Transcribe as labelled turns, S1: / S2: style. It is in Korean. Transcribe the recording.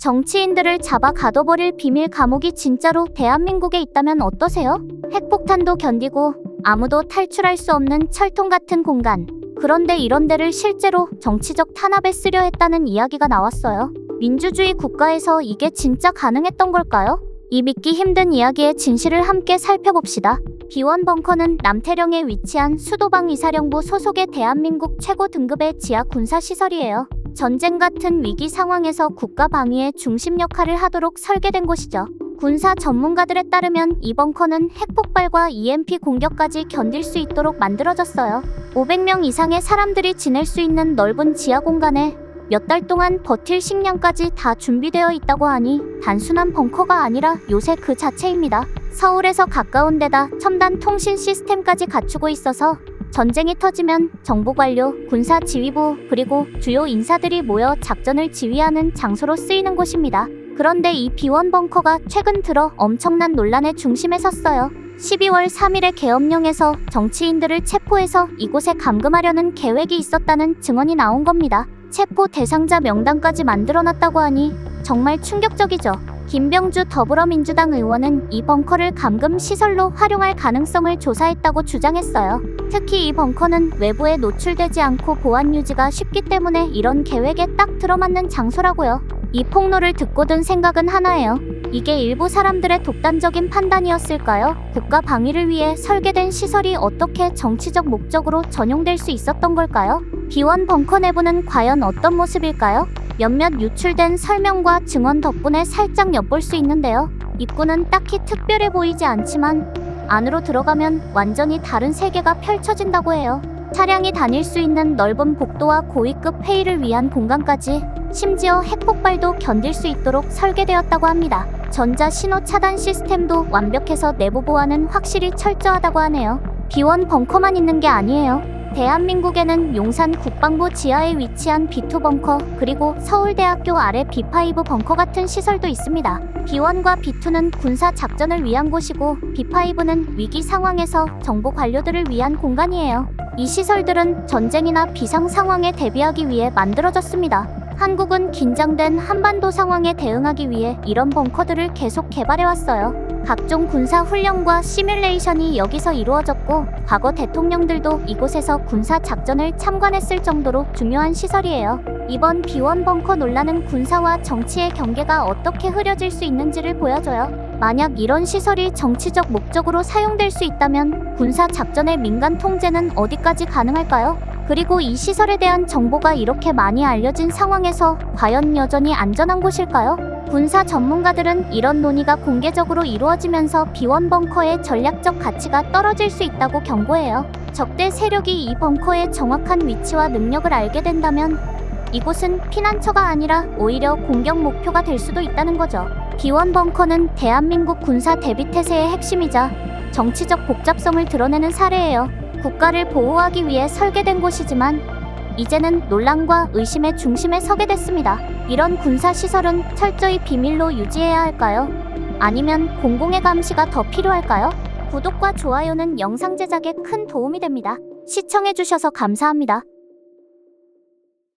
S1: 정치인들을 잡아 가둬버릴 비밀 감옥이 진짜로 대한민국에 있다면 어떠세요? 핵폭탄도 견디고 아무도 탈출할 수 없는 철통 같은 공간. 그런데 이런 데를 실제로 정치적 탄압에 쓰려 했다는 이야기가 나왔어요. 민주주의 국가에서 이게 진짜 가능했던 걸까요? 이 믿기 힘든 이야기의 진실을 함께 살펴봅시다. B1 벙커는 남태령에 위치한 수도방 이사령부 소속의 대한민국 최고 등급의 지하 군사시설이에요. 전쟁 같은 위기 상황에서 국가 방위의 중심 역할을 하도록 설계된 곳이죠. 군사 전문가들에 따르면 이 벙커는 핵폭발과 EMP 공격까지 견딜 수 있도록 만들어졌어요. 500명 이상의 사람들이 지낼 수 있는 넓은 지하 공간에 몇 달 동안 버틸 식량까지 다 준비되어 있다고 하니 단순한 벙커가 아니라 요새 그 자체입니다. 서울에서 가까운 데다 첨단 통신 시스템까지 갖추고 있어서 전쟁이 터지면 정보관료, 군사지휘부, 그리고 주요 인사들이 모여 작전을 지휘하는 장소로 쓰이는 곳입니다. 그런데 이 B1 벙커가 최근 들어 엄청난 논란의 중심에 섰어요. 12월 3일에 계엄령에서 정치인들을 체포해서 이곳에 감금하려는 계획이 있었다는 증언이 나온 겁니다. 체포 대상자 명단까지 만들어놨다고 하니 정말 충격적이죠. 김병주 더불어민주당 의원은 이 벙커를 감금 시설로 활용할 가능성을 조사했다고 주장했어요. 특히 이 벙커는 외부에 노출되지 않고 보안 유지가 쉽기 때문에 이런 계획에 딱 들어맞는 장소라고요. 이 폭로를 듣고 든 생각은 하나예요. 이게 일부 사람들의 독단적인 판단이었을까요? 국가 방위를 위해 설계된 시설이 어떻게 정치적 목적으로 전용될 수 있었던 걸까요? B1 벙커 내부는 과연 어떤 모습일까요? 몇몇 유출된 설명과 증언 덕분에 살짝 엿볼 수 있는데요. 입구는 딱히 특별해 보이지 않지만 안으로 들어가면 완전히 다른 세계가 펼쳐진다고 해요. 차량이 다닐 수 있는 넓은 복도와 고위급 회의를 위한 공간까지, 심지어 핵폭발도 견딜 수 있도록 설계되었다고 합니다. 전자 신호 차단 시스템도 완벽해서 내부 보안은 확실히 철저하다고 하네요. B1 벙커만 있는 게 아니에요. 대한민국에는 용산 국방부 지하에 위치한 B2 벙커, 그리고 서울대학교 아래 B5 벙커 같은 시설도 있습니다. B1과 B2는 군사 작전을 위한 곳이고 B5는 위기 상황에서 정보 관료들을 위한 공간이에요. 이 시설들은 전쟁이나 비상 상황에 대비하기 위해 만들어졌습니다. 한국은 긴장된 한반도 상황에 대응하기 위해 이런 벙커들을 계속 개발해왔어요. 각종 군사 훈련과 시뮬레이션이 여기서 이루어졌고 과거 대통령들도 이곳에서 군사 작전을 참관했을 정도로 중요한 시설이에요. 이번 B1 벙커 논란은 군사와 정치의 경계가 어떻게 흐려질 수 있는지를 보여줘요. 만약 이런 시설이 정치적 목적으로 사용될 수 있다면 군사 작전의 민간 통제는 어디까지 가능할까요? 그리고 이 시설에 대한 정보가 이렇게 많이 알려진 상황에서 과연 여전히 안전한 곳일까요? 군사 전문가들은 이런 논의가 공개적으로 이루어지면서 B1 벙커의 전략적 가치가 떨어질 수 있다고 경고해요. 적대 세력이 이 벙커의 정확한 위치와 능력을 알게 된다면 이곳은 피난처가 아니라 오히려 공격 목표가 될 수도 있다는 거죠. B1 벙커는 대한민국 군사 대비태세의 핵심이자 정치적 복잡성을 드러내는 사례예요. 국가를 보호하기 위해 설계된 곳이지만 이제는 논란과 의심의 중심에 서게 됐습니다. 이런 군사시설은 철저히 비밀로 유지해야 할까요? 아니면 공공의 감시가 더 필요할까요? 구독과 좋아요는 영상 제작에 큰 도움이 됩니다. 시청해주셔서 감사합니다.